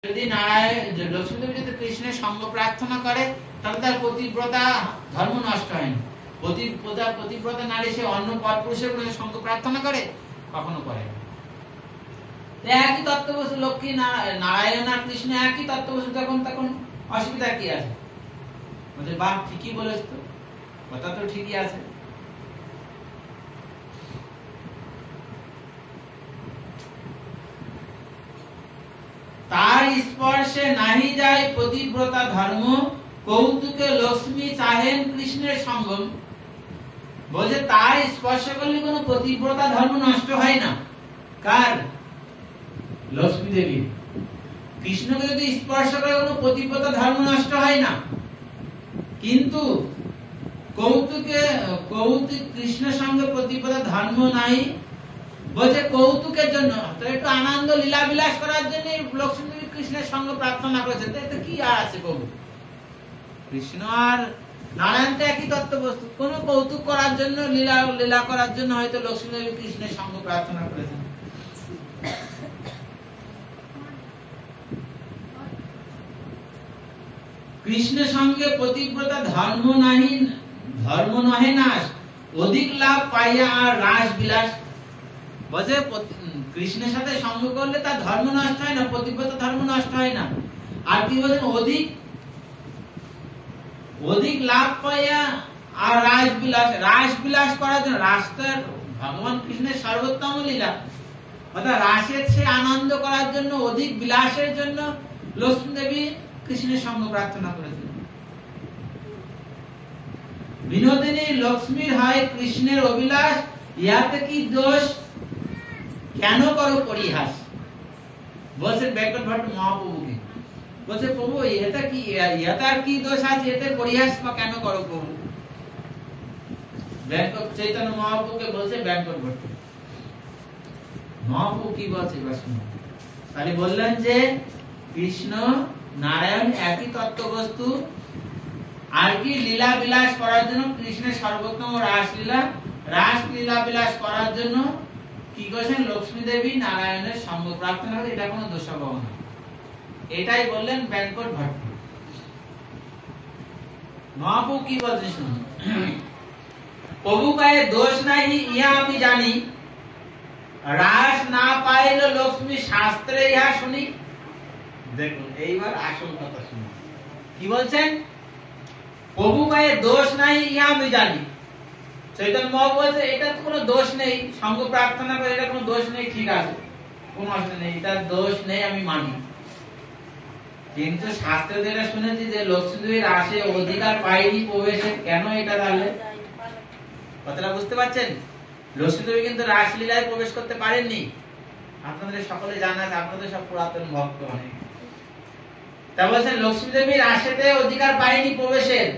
যদি লক্ষ্মীদেবী যদি কৃষ্ণের সঙ্গ প্রার্থনা করে তাহলে তার পতিব্রতা ধর্ম নষ্ট হয় না। পতিব্রতা নারী সে অন্য পরপুরুষের সঙ্গ প্রার্থনা করে কখনো করে না। একই তত্ত্ববস্তু লক্ষ্মী নারায়ণ আর কৃষ্ণ একই তত্ত্ববস্তু, তখন অসুবিধা কি আছে? বলছে বাহ ঠিকই বলেছ, তো কথা তো ঠিকই আছে। তার স্পর্শে নাহি যায় পতিব্রতা ধর্ম, কৌতুকে লক্ষ্মী চাহেন কৃষ্ণের সঙ্গম। বলছে তার স্পর্শ করলে কোনো পতিব্রতা ধর্ম নষ্ট হয় না। কার? লক্ষ্মী দেবী। কৃষ্ণকে যদি স্পর্শ করে কোনো পতিব্রতা ধর্ম নষ্ট হয় না, কিন্তু কৌতুক কৃষ্ণের সঙ্গে পতিব্রতা ধর্ম নাই। বলছে কৌতুকের জন্য, তো একটু আনন্দ লীলা বিলাস করার জন্য লক্ষ্মী কৃষ্ণের সঙ্গে প্রার্থনা করেছে, এতে কি আর আছে? কবু কৃষ্ণ আর নারায়ণ তো একই তত্ত্ববস্তু। কোন কৌতুক করার জন্য, লীলা করার জন্য হয়তো লক্ষ্মী দেবী কৃষ্ণের সঙ্গে প্রার্থনা করেছেন। কৃষ্ণের সঙ্গে পতিব্রতা ধর্ম নহে নাশ, অধিক লাভ পাইয়া আর রাস বিলাস। বলছে কৃষ্ণের সাথে সঙ্গ করলে তার ধর্ম নষ্ট হয় না, পতিব্রতা ধর্ম নষ্ট হয় না। আর কি বলছেন? অধিক লাভ পাইয়া আর রাস বিলাস করার জন্য। রাসটার ভগবান কৃষ্ণের সর্বোত্তম লীলা, অর্থাৎ রাসের সে আনন্দ করার জন্য, অধিক বিলাসের জন্য লক্ষ্মী দেবী কৃষ্ণের সঙ্গ প্রার্থনা করেছেন। বিনোদিনী লক্ষ্মীর হয় কৃষ্ণের অভিলাষ, ইহাতে কি দোষ, কেন করো পরিহাস? বলছেন ব্যাকট ভট্ট মহাপ্রভুকে। বলছে প্রভু এতে আর কি দোষ আছে, এতে পরিহাস বা কেন করো প্রভু? চৈতন্য মহাপ্রভুকে বলছে ব্যাকট ভট্ট। মহাপ্রভু কি বলছে এবার শুনুন। তাহলে বললেন যে কৃষ্ণ নারায়ণ একই তত্ত্ববস্তু, আর কি লীলা বিলাস করার জন্য কৃষ্ণের সর্বোত্তম রাস লীলা বিলাস করার জন্য কি করেছেন? লক্ষ্মী দেবী নারায়ণের সঙ্গ প্রার্থনা করে, এটা কোনো দোষাবহ না। এটাই বললেন ব্যাকট ভট্ট। মহাপ্রভু কি বলছেন শুনুন। প্রভু কয়ে দোষ নাই ইহা আমি জানি, রাস না পাইল লক্ষ্মী শাস্ত্রে ইহা শুনি। দেখুন এইবার আসল কথা শুনুন কি বলছেন। প্রভু কয়ে দোষ নাই ইহা আমি জানি। চৈতন্য মহাপ্রভু বলছে এটা তো কোনো দোষ নেই, সঙ্গ প্রার্থনা করে এটা কোনো দোষ নেই, ঠিক আছে, কোনো অসুবিধা নেই, এটা দোষ নেই, আমি মানি। কিন্তু শাস্ত্রে যেটা শুনেছি যে লক্ষ্মী দেবীর রাসে অধিকার পায়নি প্রবেশে, কেন এটা? তাহলে কথাটা বুঝতে পারছেন? লক্ষ্মী দেবী কিন্তু রাসলীলায় প্রবেশ করতে পারেননি। আপনাদের সকলে জানা আছে, আপনাদের সব পুরাতন ভক্ত অনেক। তা বলছেন লক্ষ্মী দেবী রাসেতে অধিকার পায়নি প্রবেশের।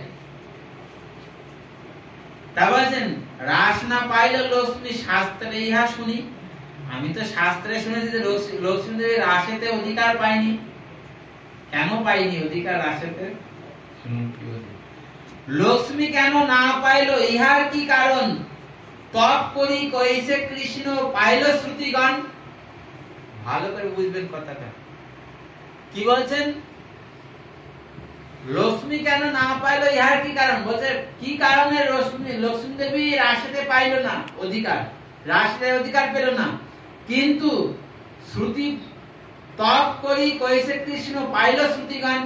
তা বলছেন রাস না পাইল লক্ষ্মী শাস্ত্রে ইহা শুনি। আমি তো শাস্ত্রে শুনেছি যে লক্ষ্মী দেবী রাসেতে অধিকার পায়নি। কেন পাইনি অধিকার রাসেতে? শুনুন কি বলছে। লক্ষ্মী কেন না পাইল ইহার কি কারণ, তপ করি কইছে কৃষ্ণ পাইল শ্রুতিগণ। ভালো করে বুঝবেন কথাটা। কি বলছেন? লক্ষ্মী কেন না পাইল ইহার কি কারণ? বলছে কি কারণে লক্ষ্মী দেবী রাসেতে পাইল না অধিকার, রাসেতে অধিকার পেল না, কিন্তু শ্রুতি তপ করি কইছে কৃষ্ণ পাইল শ্রুতিগণ।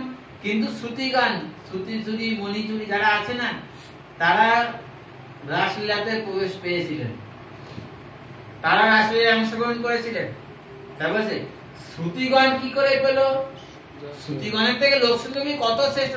কিন্তু শ্রুতি মণিচুরি যারা আছে না, তারা রাসলীলাতে প্রবেশ পেয়েছিলেন, তারা রাসলীলায় অংশগ্রহণ করেছিলেন। তারপর শ্রুতিগণ কি করে পেল? শ্রুতিগণের থেকে লক্ষ্মী দেবী কত শ্রেষ্ঠ।